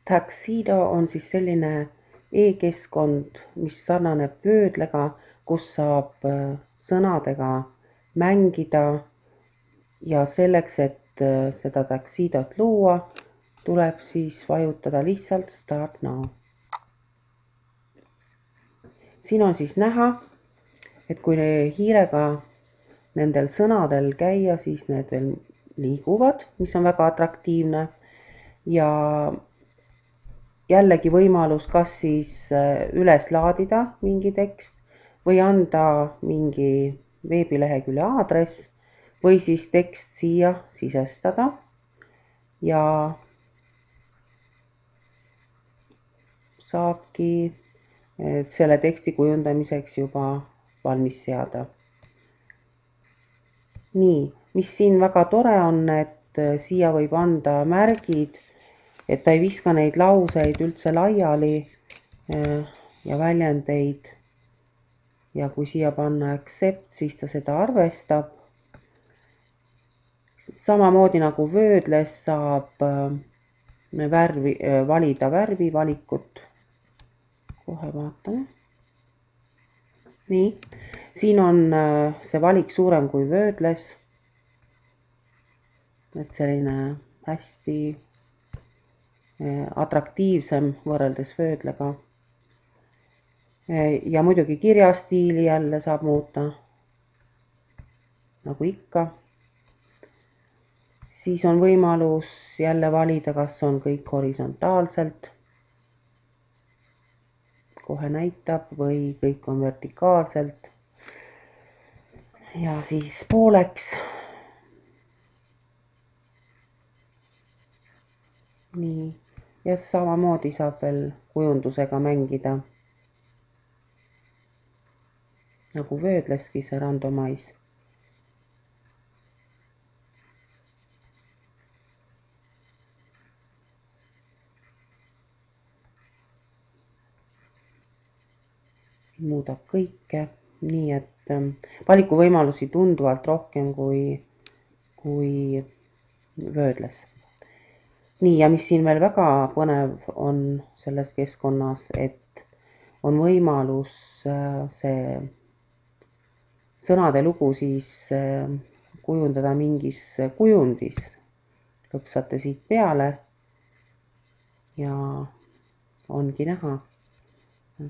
Tuxedo on siis selline e-keskkond, mis sarnaneb Wordlega, kus saab sõnadega mängida ja selleks, et seda Tuxedot luua, tuleb siis vajutada lihtsalt Start Now. Siin on siis näha, et kui hiirega nendel sõnadel käia, siis need veel liiguvad, mis on väga atraktiivne. Ja jällegi võimalus kas siis üles laadida mingi tekst või anda mingi veebilehekülje aadress või siis tekst siia sisestada ja saabki selle teksti kujundamiseks juba valmis seada. Nii, mis siin väga tore on, et siia võib anda märgid, et ta ei viska neid lauseid üldse laiali ja väljendeid. Ja kui siia panna accept, siis ta seda arvestab. Samamoodi nagu Wordles saab valida värvi valikut. Kohe vaatame. Nii, siin on see valik suurem kui Wordles. Et selline hästi atraktiivsem võrreldes Wordlega. Ja muidugi kirjastiili jälle saab muuta, nagu ikka. Siis on võimalus jälle valida, kas on kõik horisontaalselt. Kohe näitab või kõik on vertikaalselt. Ja siis pooleks. Nii. Ja samamoodi saab veel kujundusega mängida. Nagu Wordleski see randomize. Muudab kõike, nii et valikuvõimalusi tunduvalt rohkem kui Wordles. Nii, ja mis siin veel väga põnev on selles keskkonnas, et on võimalus see sõnade lugu siis kujundada mingis kujundis. Lõpsate siit peale ja ongi näha.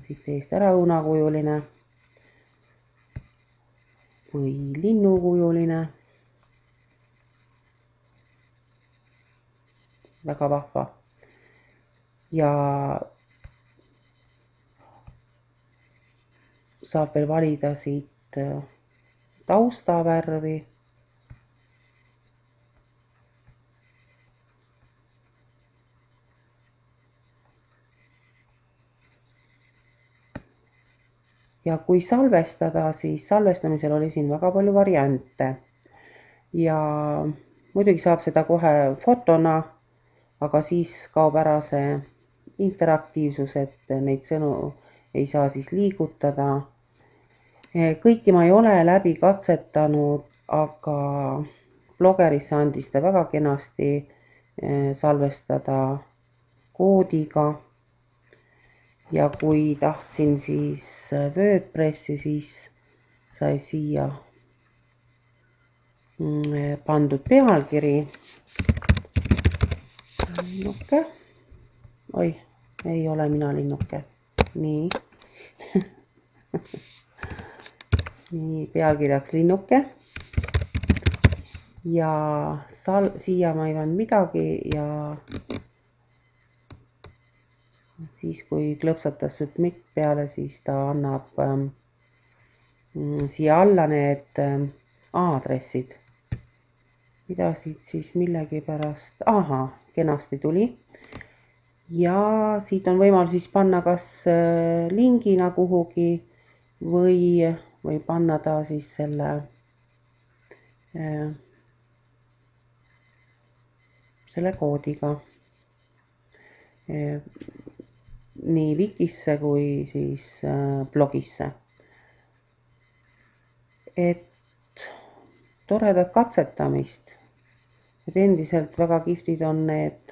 Siit eest ära õunakujuline või linnukujuline. Väga vahva. Ja saab veel valida siit taustavärvi. Ja kui salvestada, siis salvestamisel oli siin väga palju variante. Ja muidugi saab seda kohe fotona, aga siis kaob ära see interaktiivsus, et neid sõnu ei saa siis liigutada. Kõiki ma ei ole läbi katsetanud, aga Bloggerisse andis ta väga kenasti salvestada koodiga. Ja kui tahtsin siis WordPressi, siis sai siia pandud pealkiri. Linnuke. Oi, ei ole mina linnuke. Nii. Nii, pealkirjaks linnuke. Ja siia ma ei pannud midagi ja siis kui klõpsatas submit peale, siis ta annab siia alla need aadressid. Mida siit siis millegi pärast? Aha, kenasti tuli. Ja siit on võimalus siis panna kas lingina kuhugi või panna ta siis selle koodiga. Nii Wikisse kui siis blogisse. Et toredat katsetamist. Et endiselt väga kihvtid on need